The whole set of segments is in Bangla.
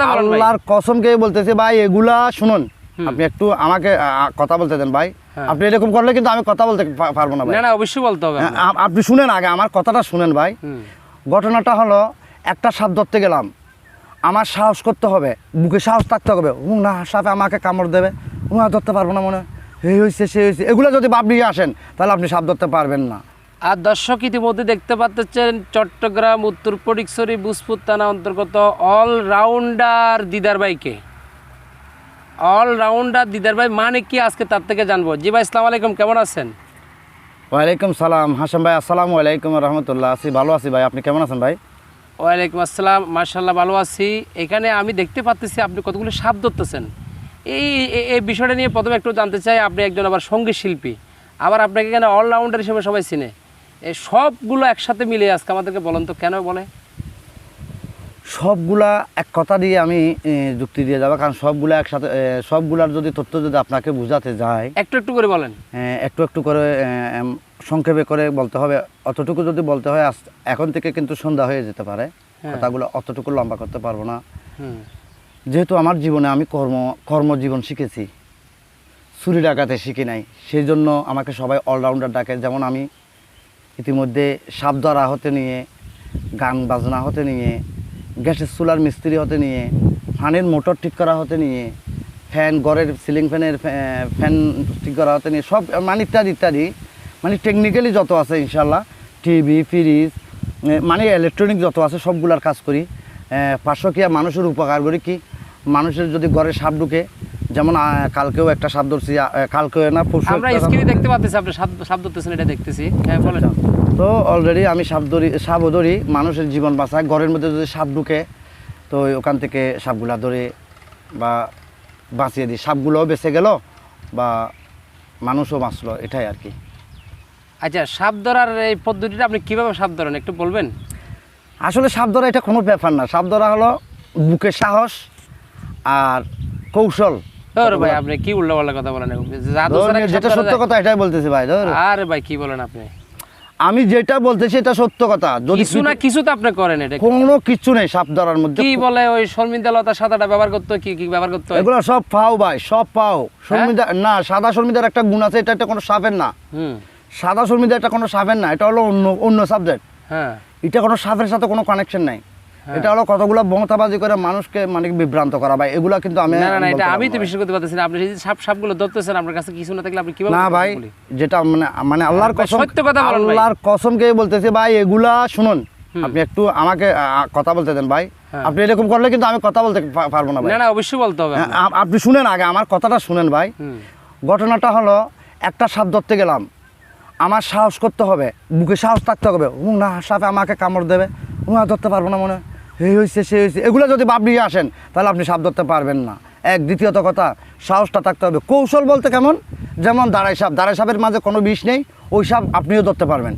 আল্লাহর কসমকে বলতেছি ভাই, এগুলা শুনুন। আপনি একটু আমাকে কথা বলতে দেন ভাই। আপনি এরকম করলে কিন্তু আমি কথা বলতে পারবো না ভাই। না অবশ্যই বলতে হবে। আপনি শুনেন, আগে আমার কথাটা শুনেন ভাই। ঘটনাটা হলো, একটা সাপ ধরতে গেলাম, আমার সাহস করতে হবে, বুকে সাহস থাকতে হবে। না সাপে আমাকে কামড় দেবে, ধরতে পারবো না, মনে এই হয়েছে সে হয়েছে, এগুলো যদি ভাবনিয়ে আসেন তাহলে আপনি সাপ ধরতে পারবেন না। আর দর্শক ইতিমধ্যে দেখতে পাচ্ছেন চট্টগ্রাম উত্তর ফটিকছড়ি বুসপুর থানা অন্তর্গত অলরাউন্ডার দিদার ভাইকে। অলরাউন্ডার দিদার ভাই মানে কি, আজকে তার থেকে জানবো। জি ভাই, আসসালামু আলাইকুম, কেমন আছেন? ওয়ালাইকুম সালাম হাসান ভাই, আসসালামু আলাইকুম রহমতুল্লাহ। আছি ভালো আছি ভাই, আপনি কেমন আছেন ভাই? ওয়ালাইকুম আসসালাম, মাশাআল্লাহ ভালো আছি। এখানে আমি দেখতে পাচ্ছি আপনি কতগুলো সাপ ধরতেছেন। এই বিষয়টা নিয়ে প্রথমে একটু জানতে চাই। আপনি একজন আবার সঙ্গীত শিল্পী, আবার আপনাকে এখানে অলরাউন্ডার হিসেবে সবাই চিনে। এই সবগুলো একসাথে মিলে আজকে আমাদেরকে বলেন তো কেন বলে? সবগুলা এক কথা দিয়ে আমি যুক্তি দিয়ে যাবো, কারণ সবগুলা একসাথে, সবগুলার যদি তথ্য যদি আপনাকে বোঝাতে যায়, একটু একটু করে বলেন। একটু একটু করে সংক্ষেপে করে বলতে হবে। অতটুকু যদি বলতে হয় এখন থেকে কিন্তু সন্ধ্যা হয়ে যেতে পারে, কথাগুলো অতটুকু লম্বা করতে পারবো না। যেহেতু আমার জীবনে আমি কর্মজীবন শিখেছি, চুরি ডাকাতে শিখি নাই, সেই জন্য আমাকে সবাই অলরাউন্ডার ডাকে। যেমন আমি ইতিমধ্যে সাপ ধরা হতে নিয়ে, গান বাজনা হতে নিয়ে, গ্যাসের চুলার মিস্ত্রি হতে নিয়ে, ফ্যানের মোটর ঠিক করা হতে নিয়ে, ফ্যান ঘরের সিলিং ফ্যানের ফ্যান ঠিক করা হতে নিয়ে, সব মানে ইত্যাদি ইত্যাদি, মানে টেকনিক্যালি যত আছে ইনশাল্লাহ, টিভি ফ্রিজ মানে ইলেকট্রনিক যত আছে সবগুলার কাজ করি। পার্শ্বক্রিয়া মানুষের উপকার করি। কি, মানুষের যদি ঘরে সাপ ঢুকে, যেমন কালকেও একটা সাপ ধরছি, কালকেও না পরশু আমরা স্ক্রিনে দেখতে পাচ্ছি আপনি সাপ ধরতেছেন, এটা দেখতেছি। হ্যাঁ বলেন। তো অলরেডি আমি সাপও ধরি, মানুষের জীবন বাঁচায়। ঘরের মধ্যে যদি সাপ ঢুকে তো ওখান থেকে সাপগুলা ধরে বা বাঁচিয়ে দিই, সাপগুলোও বেঁচে গেল বা মানুষও বাঁচলো, এটাই আর কি। আচ্ছা, সাপ ধরার এই পদ্ধতিটা আপনি কীভাবে সাপ ধরেন একটু বলবেন? আসলে সাপ ধরা এটা কোনো ব্যাপার না। সাপ ধরা হলো বুকে সাহস আর কৌশল। ভাই আপনি কি উল্টাপাল্টা কথা বলেন, যেটা সত্য কথা এটাই বলতেছি ভাই। আরে ভাই কি বলেন আপনি? আমি যেটা বলতেছি এটা সত্য কথা। যদি কিছু না কিছু তো আপনি করেন, এটা কোনো কিছু নেই সাপ ধরার মধ্যে। কি বলে ওই শর্মিদালতা সাদাটা ব্যবহার করতে, কি কি ব্যবহার করতে? এগুলো সব পাও ভাই, সব পাও। শর্মিদা না, সাদা শর্মিদার একটা গুণ আছে, এটা কোনো সাপের না। সাদা শর্মিদা এটা কোনো সাপের না, এটা হলো অন্য সাবজেক্ট। হ্যাঁ, এটা কোনো সাপের সাথে কোনো কানেকশন নাই। এটা হলো কতগুলো বংতাবাজি করে মানুষকে মানে বিভ্রান্ত করা ভাই, এগুলা কিন্তু আমি না এটা আমি তো বিশ্বাস করতে পারতেছি না। আপনি যদি সাপগুলো ধরতেছেন, আপনার কাছে কিছু না থাকলে আপনি কিভাবে? না ভাই, যেটা মানে আল্লাহর কসম, সত্য কথা বলেন ভাই। আল্লাহর কসমকে বলতেছি ভাই, এগুলা শুনুন। আপনি একটু আমাকে কথা বলতে দেন ভাই। আপনি এরকম করলে কিন্তু আমি কথা বলতে পারবো না ভাই। না অবশ্যই বলতে হবে। আপনি শুনেন, আগে আমার কথাটা শুনেন ভাই। ঘটনাটা হলো, একটা সাপ ধরতে গেলাম, আমার সাহস করতে হবে, বুকে সাহস থাকতে হবে। না সাপে আমাকে কামড় দেবে, ধরতে পারবো না, মনে এই হয়েছে সে হয়েছে, এগুলো যদি ভাবনিয়ে আসেন তাহলে আপনি সাপ ধরতে পারবেন না। দ্বিতীয়ত কথা, সাহসটা থাকতে হবে। কৌশল বলতে কেমন, যেমন দাঁড়াই সাপের মাঝে কোনো বিষ নেই, ওই সাপ আপনিও ধরতে পারবেন।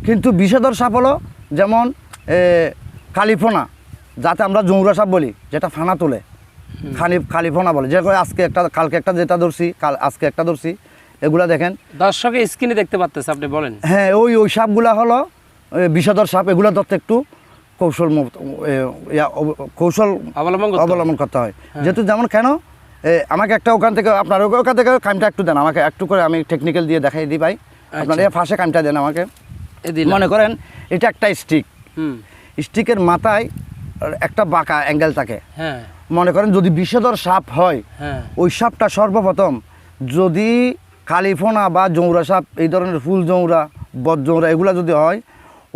কিন্তু বিষধর সাপ হলো যেমন কালিফোনা, যাতে আমরা জৌরা সাপ বলি, যেটা ফানা তোলে, কালিফোনা বলে। যে আজকে একটা, কালকে একটা যেটা ধরছি, আজকে একটা ধরছি, এগুলা দেখেন দর্শকের স্ক্রিনে দেখতে পাচ্ছেন, আপনি বলেন। হ্যাঁ, ওই সাপগুলা হলো বিষধর সাপ। এগুলো ধরতে একটু কৌশল অবলম্বন করতে হয়। যেহেতু যেমন কেন, আমাকে একটা ওখান থেকে আপনার ওখান থেকে কামটা একটু দেন আমাকে, একটু করে আমি টেকনিক্যাল দিয়ে দেখাই দিই ভাই। আপনার ফাঁসে কামটা দেন আমাকে। মনে করেন এটা একটা স্টিক, স্টিকের মাথায় একটা বাঁকা অ্যাঙ্গেল থাকে। মনে করেন যদি বিষধর সাপ হয়, ওই সাপটা সর্বপ্রথম যদি কালিফোনা বা জৌরা সাপ, এই ধরনের ফুল জৌরা, বদ জৌরা, এগুলা যদি হয়,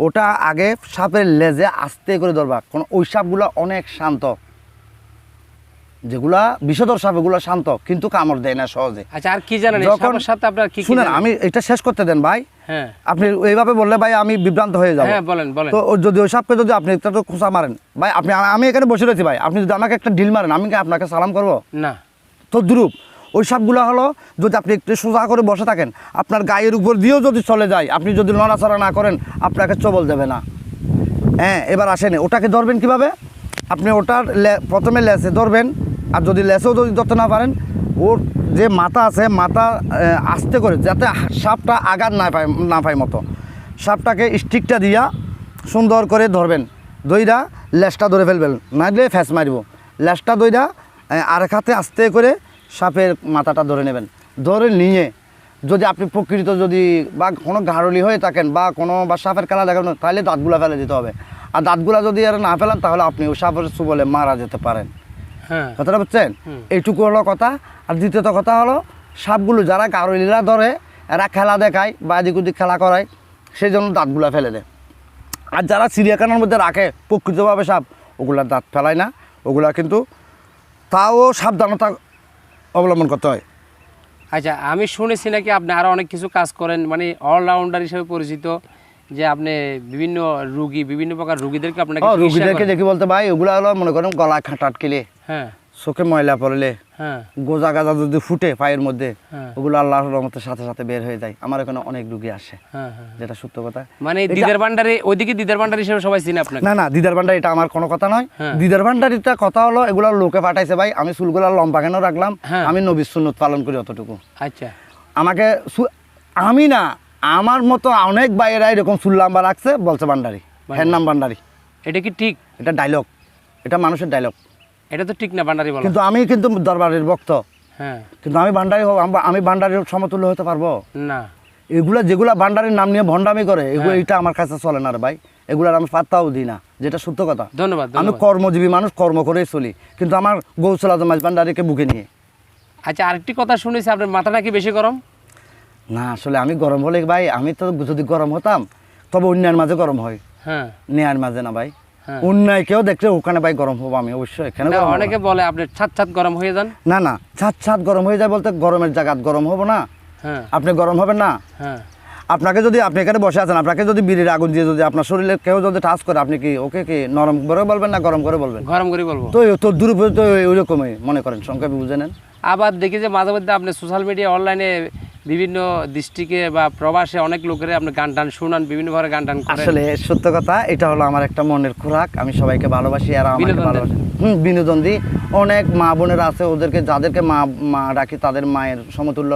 ওটা আগে সাপের লেজে আস্তে করে ধরবা। কারণ ওই সাপগুলা অনেক শান্ত, যেগুলা বিষধর সাপ এগুলো শান্ত, কিন্তু কামড় দেয় না সহজে। আচ্ছা, আর কি জানেন সাপের সাথে আপনার কি? শুনেন, আমি এটা শেষ করতে দেন ভাই। আপনি এইভাবে বললে ভাই আমি বিভ্রান্ত হয়ে যাবো। বলেন। তো যদি ওই সাপকে যদি আপনি একটা খোঁচা মারেন ভাই, আমি এখানে বসে রয়েছি ভাই, আপনি যদি আমাকে একটা ঢিল মারেন, আমি কি আপনাকে সালাম করবো? না। তো দ্রুপ ওই সাপগুলো হলো, যদি আপনি একটু সোজা করে বসে থাকেন, আপনার গায়ের উপর দিয়েও যদি চলে যায়, আপনি যদি নড়াচড়া না করেন, আপনাকে চবল দেবে না। এবার আসেন, ওটাকে ধরবেন কিভাবে? আপনি ওটার প্রথমে লেসে ধরবেন, আর যদি লেসেও যদি ধরতে না পারেন, ওর যে মাথা আছে, মাথা আস্তে করে, যাতে সাপটা আঘাত না পায় মতো, সাপটাকে স্টিকটা দিয়া সুন্দর করে ধরবেন, দইরা লেসটা ধরে ফেলবেন, নাইলে ফ্যাস মারব। ল্যাসটা দইরা আরেক হাতে আস্তে করে সাপের মাথাটা ধরে নেবেন, ধরে নিয়ে যদি আপনি প্রকৃত যদি বা কোনো ঘাড়লি হয়ে থাকেন বা কোনো বা সাপের খেলা দেখেন তাহলে দাঁতগুলা ফেলে দিতে হবে। আর দাঁতগুলা যদি আর না ফেলেন তাহলে আপনি ওই সাপের সুবলে মারা যেতে পারেন। হ্যাঁ, কথাটা বুঝছেন? এইটুকু হলো কথা। আর দ্বিতীয়ত কথা হলো সাপগুলো যারা গারলিরা ধরে এরা খেলা দেখায় বা এদিক ওদিক খেলা করায়, সেই জন্য দাঁতগুলা ফেলে দেয়। আর যারা চিড়িয়াখানার মধ্যে রাখে প্রকৃতভাবে সাপ, ওগুলার দাঁত ফেলায় না, ওগুলা কিন্তু তাও সাবধানতা অবলম্বন করতে হয়। আচ্ছা, আমি শুনেছি নাকি আপনি আরও অনেক কিছু কাজ করেন, মানে অলরাউন্ডার হিসেবে পরিচিত, যে আপনি বিভিন্ন রুগী, বিভিন্ন প্রকার রুগীদেরকে আপনাকে রুগীদেরকে দেখি বলতে ভাই ওগুলা হলো মনে করেন গলায় খাঁটা আটকেলে, হ্যাঁ চোখে ময়লা পড়লে, হ্যাঁ গোজা গাজা যদি ফুটে পায়ের মধ্যে, হ্যাঁ ওগুলো আল্লাহর রহমতের সাথে সাথে বের হয়ে যায়। আমার এখানে অনেক রুগী আসে, হ্যাঁ হ্যাঁ, যেটা সত্য কথা। মানে দিদার ভান্ডারে, ওইদিকে দিদার ভান্ডার হিসেবে সবাই চিনে আপনাকে? না না, দিদার ভান্ডার এটা আমার কোনো কথা নয়। হ্যাঁ। দিদার ভান্ডারিটা কথা হলো এগুলো লোকে পাঠাইছে ভাই, আমি চুলগুলা লম্বা কেন রাখলাম, হ্যাঁ। আমি নবীর সুন্নত পালন করি অতটুকু। আচ্ছা, আমাকে আমি না, আমার মতো অনেক ভাইয়েরা এরকম চুল লম্বা রাখছে, বলছে ভান্ডারি, হ্যাঁ নাম ভান্ডারি। এটা কি ঠিক? এটা ডায়লগ, এটা মানুষের ডায়লগ। এটা তো ঠিক না ভান্ডারি বলা। কিন্তু আমি কিন্তু দরবারের ভক্ত, হ্যাঁ, কিন্তু আমি ভান্ডারি আমি ভান্ডারির সমতুল্য হতে পারবো? না, এগুলা যেগুলা ভান্ডারির নাম নিয়ে ভণ্ডামি করে এগুলো, হ্যাঁ। এটা আমার কাছে চলে না রে ভাই, এগুলার আমি পাত্তাও দিই না, যেটা সত্য কথা। ধন্যবাদ আমি ধন্যবাদ। কর্মজীবী মানুষ, কর্ম করেই চলি, কিন্তু আমার গৌসল আজম ভান্ডারিকে বুকে নিয়ে। আচ্ছা, আরেকটি কথা শুনেছি আপনার মাথা নাকি বেশি গরম? না আসলে আমি গরম হলে ভাই, আমি তো যদি গরম হতাম তবে অন্যায়ের মাঝে গরম হয়, হ্যাঁ ন্যায়ের মাঝে না ভাই। হ্যাঁ। অন্যায় কেউ দেখলে ওখানে ভাই গরম হবো আমি, অবশ্যই এখানে না, গরম হবো অনেকে না। বলে আপনি ছাদ ছাদ গরম হয়ে যান। না না, ছাদ ছাদ গরম হয়ে যায় বলতে গরমের জায়গা গরম হবো না, হ্যাঁ আপনি গরম হবেন না। হ্যাঁ, আপনাকে যদি, আপনি এখানে বসে আছেন, আপনাকে যদি বিড়ির আগুন দিয়ে যদি আপনার শরীরে কেউ যদি টাচ করে, আপনি কি ওকে কি নরম করে বলবেন না গরম করে বলবেন? গরম করে বলবো। তো তো দূরপর তো ওই রকমই মনে করেন, সংক্ষেপে বুঝে নেন। আবার দেখি যে মাঝে মধ্যে আপনি সোশ্যাল মিডিয়া, অনলাইনে বিভিন্ন ডিস্ট্রিক্টে বা প্রবাসে অনেক লোকের আপনি গান টান শুনান, বিভিন্নভাবে গান টান করেন। আসলে সত্য কথা, এটা হলো আমার একটা মনের খোরাক, আমি সবাইকে ভালোবাসি আর আমাকে বিনোদন দেন। ভালোবাসি। বিনোদন দিই। অনেক মা বোনেরা আছে, ওদেরকে যাদেরকে মা মা ডাকি তাদের মায়ের সমতুল্য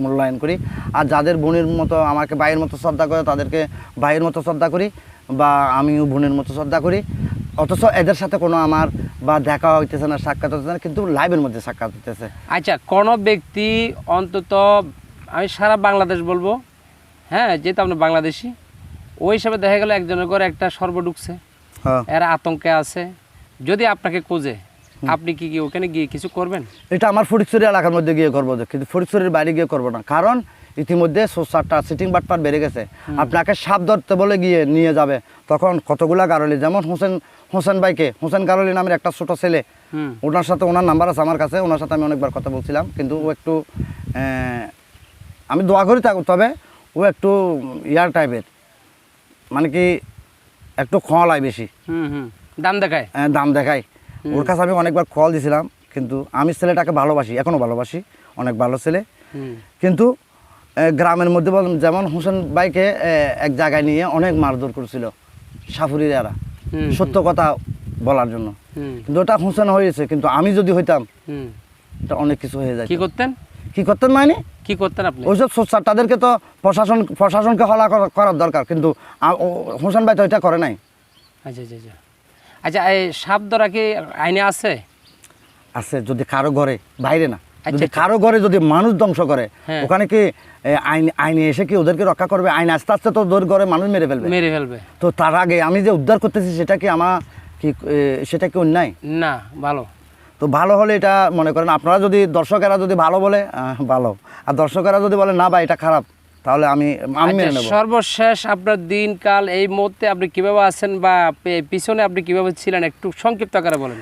মূল্যায়ন করি, আর যাদের বোনের মতো আমাকে ভাইয়ের মতো শ্রদ্ধা করে তাদেরকে ভাইয়ের মতো শ্রদ্ধা করি, বা আমিও বোনের মতো শ্রদ্ধা করি। অথচ এদের সাথে কোনো আমার বা দেখা হইতেছে না, সাক্ষাৎ হইতেছে না, কিন্তু লাইভের মধ্যে সাক্ষাৎ হইতেছে। আচ্ছা, কোনো ব্যক্তি অন্তত, আমি সারা বাংলাদেশ বলবো, হ্যাঁ যেহেতু আপনি বাংলাদেশি, ওই হিসাবে দেখা গেল একজনের করে একটা সর্ব ঢুকছে, হ্যাঁ, এরা আতঙ্কে আছে, যদি আপনাকে খোঁজে, আপনি কি ওখানে গিয়ে কিছু করবেন? এটা আমার ফটিকছড়ি এলাকার মধ্যে গিয়ে করবো, কিন্তু ফটিকছড়ির বাইরে গিয়ে করবো না, কারণ ইতিমধ্যে সোসারটা সিটিং বাটপার বেড়ে গেছে। আপনাকে সাপ ধরতে বলে গিয়ে নিয়ে যাবে, তখন কতগুলা গারলি, যেমন হোসেন ভাইকে, হোসেন গারলি নামের একটা ছোট ছেলে, হুম, ওনার সাথে, ওনার নাম্বার আছে আমার কাছে, ওনার সাথে আমি অনেকবার কথা বলছিলাম, কিন্তু ও একটু আমি দোয়া করি থাকুক, তবে ও একটু ইয়ার টাইপের, মানে কি একটু খোয়ালায় বেশি, হুম হুম, দাম দেখায়। দাম দেখায়। ওর কাছে আমি অনেকবার কল দিয়েছিলাম, কিন্তু আমি ছেলেটাকে ভালোবাসি, এখনও ভালোবাসি, অনেক ভালো ছেলে। হুম, কিন্তু গ্রামের মধ্যে যেমন হোসেন ভাইকে এক জায়গায় নিয়ে অনেক মারধর করছিল সাফুরিরা, হুম, সত্য কথা বলার জন্য, হুম, কিন্তু ওটা হোসেন হয়েছে। কিন্তু আমি যদি হইতাম, হুম, এটা অনেক কিছু হয়ে যায়। কি করতেন? কি করতেন মানে কি করতেন আপনি? ওইসব সোচ্চার তাদেরকে তো প্রশাসনকে হলা করার দরকার, কিন্তু হোসেন ভাই তো এটা করে নাই। আচ্ছা আচ্ছা আচ্ছা, আচ্ছা, এই সাপ ধরা কি আইনে আছে? আছে, যদি কারো ঘরে, বাইরে না, আচ্ছা, যদি আচ্ছা। কারো ঘরে যদি মানুষ ধ্বংস করে, হ্যাঁ। ওখানে কি আইনে এসে কি ওদেরকে রক্ষা করবে? আইন আস্তে আস্তে তো ওদের ঘরে মানুষ মেরে ফেলবে। মেরে ফেলবে। তো তার আগে আমি যে উদ্ধার করতেছি, সেটা কি আমার কি সেটা কি অন্যায়? না, ভালো। তো ভালো হলে এটা মনে করেন, আপনারা যদি, দর্শকেরা যদি ভালো বলে ভালো, আর দর্শকেরা যদি বলে না ভাই এটা খারাপ, তাহলে আমি মেনে আচ্ছা, নেব। সর্বশেষ আপনার দিনকাল, এই মুহূর্তে আপনি কিভাবে আছেন বা পিছনে আপনি কিভাবে ছিলেন, একটু সংক্ষিপ্ত আকারে বলেন।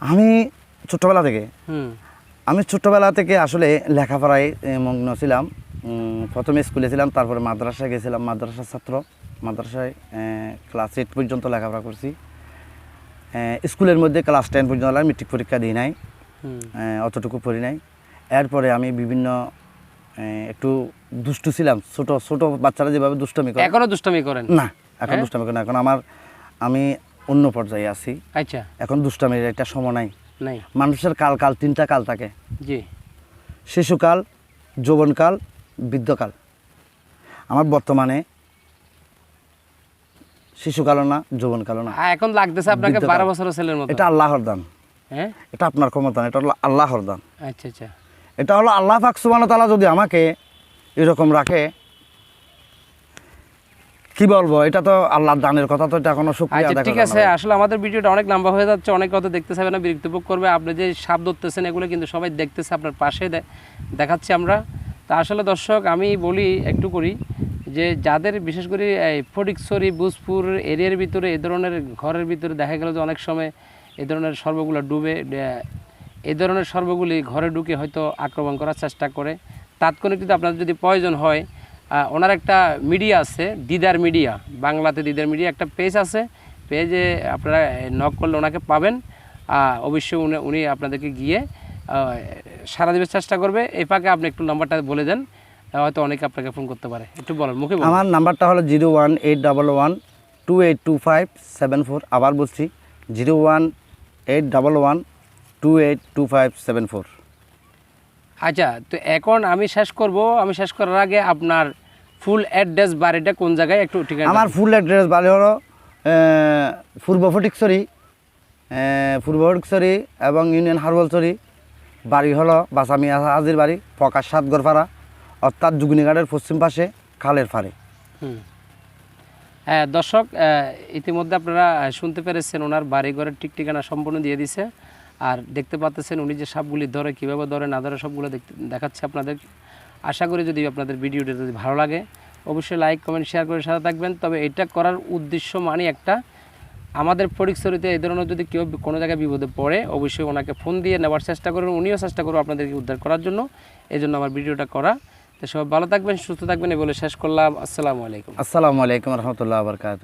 আমি ছোট্টবেলা থেকে, হুম, আসলে লেখাপড়ায় মগ্ন ছিলাম। প্রথমে স্কুলে ছিলাম, তারপরে মাদ্রাসায় গেছিলাম, মাদ্রাসার ছাত্র। মাদ্রাসায় ক্লাস 8 পর্যন্ত লেখাপড়া করছি। স্কুলের মধ্যে ক্লাস 10 পর্যন্ত মেট্রিক পরীক্ষা দিই নাই, হুম, অতটুকু পড়ি নাই। এরপরে আমি বিভিন্ন একটু দুষ্টু ছিলাম, ছোট ছোট বাচ্চারা যেভাবে দুষ্টমি করে। এখনো দুষ্টামি করেন? না, এখন হ্যাঁ? দুষ্টামি করে না, এখন আমি অন্য পর্যায়ে আছি। আচ্ছা, এখন দুষ্টামির একটা সময় নাই। নাই। মানুষের কাল 3টা কাল থাকে, জি, শিশুকাল, যৌবনকাল, বৃদ্ধকাল। আমার বর্তমানে শিশুকালও না, যৌবনকালও না, এখন লাগতেছে আপনাকে বৃদ্ধকাল। 12 বছরের ছেলের মতো। এটা আল্লাহর দান। হ্যাঁ, এটা আপনার ক্ষমতা না, এটা হলো আল্লাহর দান। আচ্ছা আচ্ছা, এটা হলো আল্লাহ পাক সুবহানাহু ওয়া তাআলা যদি আমাকে এরকম রাখে, কি বলবো, এটা তো আল্লাহর দানের কথা, তো এটা কোনো শুকরিয়া আচ্ছা দেখা ঠিক যায় আছে। না। আসলে আমাদের ভিডিওটা অনেক লম্বা হয়ে যাচ্ছে, অনেক কথা দেখতে চাইবে না, বিরক্ত বোধ করবে। আপনি যে সাপ ধরতেছেন এগুলো কিন্তু সবাই দেখতেছে, আপনার পাশে দেখাচ্ছি আমরা। তা আসলে দর্শক আমি বলি একটু করি যে যাদের বিশেষ করে এই ফটিকছড়ি বুজপুর এরিয়ার ভিতরে এই ধরনের ঘরের ভিতরে দেখা গেল যে অনেক সময় এই ধরনের সর্বগুলো ডুবে, এই ধরনের সর্বগুলি ঘরে ঢুকে হয়তো আক্রমণ করার চেষ্টা করে। তাৎক্ষণিক যদি আপনাদের যদি প্রয়োজন হয়, ওনার একটা মিডিয়া আছে, দিদার মিডিয়া, বাংলাতে দিদার মিডিয়া একটা পেজ আছে, পেজে আপনারা নক করলে ওনাকে পাবেন। অবশ্যই উনি আপনাদেরকে গিয়ে সারা দেওয়ার চেষ্টা করবে। এই ফাঁকে আপনি একটু নাম্বারটা বলে দেন, হয়তো অনেকে আপনাকে ফোন করতে পারে, একটু বলেন মুখে বলেন। আমার নাম্বারটা হলো 01811282574। আবার বলছি 01811282574। আচ্ছা, তো এখন আমি শেষ করব। আমি শেষ করার আগে আপনার ফুল অ্যাড্রেস, বাড়িটা কোন জায়গায় একটু ঠিকানা। আমার ফুল অ্যাড্রেস বাড়ি হলো পূর্ব ফটিকছড়ি, এবং ইউনিয়ন হারবলছড়ি। বাড়ি হলো বাসামিয়া হাজির বাড়ি, প্রকাশ সাতগড়পাড়া, অর্থাৎ যুগিনীঘাটের পশ্চিম পাশে, খালের ফাড়ে। হ্যাঁ দর্শক, ইতিমধ্যে আপনারা শুনতে পেরেছেন ওনার বাড়ি ঘরের ঠিক ঠিকানা সম্পূর্ণ দিয়ে দিছে। আর দেখতে পাচ্ছেন উনি যে সাপগুলি ধরে, কীভাবে ধরে না ধরে, সবগুলো দেখাচ্ছে আপনাদের। আশা করি যদি আপনাদের ভিডিওটা যদি ভালো লাগে অবশ্যই লাইক কমেন্ট শেয়ার করে সাথে থাকবেন। তবে এটা করার উদ্দেশ্য মানে একটা, আমাদের ফটিকছড়িতে এই ধরনের যদি কেউ কোনো জায়গায় বিপদে পড়ে অবশ্যই ওনাকে ফোন দিয়ে নেওয়ার চেষ্টা করুন, উনিও চেষ্টা করুন আপনাদেরকে উদ্ধার করার জন্য। এই জন্য আমার ভিডিওটা করা। তো সবাই ভালো থাকবেন, সুস্থ থাকবেন, এই বলে শেষ করলাম। আসসালামু আলাইকুম। আসসালামু আলাইকুম রহমতুল্লাহ বারকাতুহু।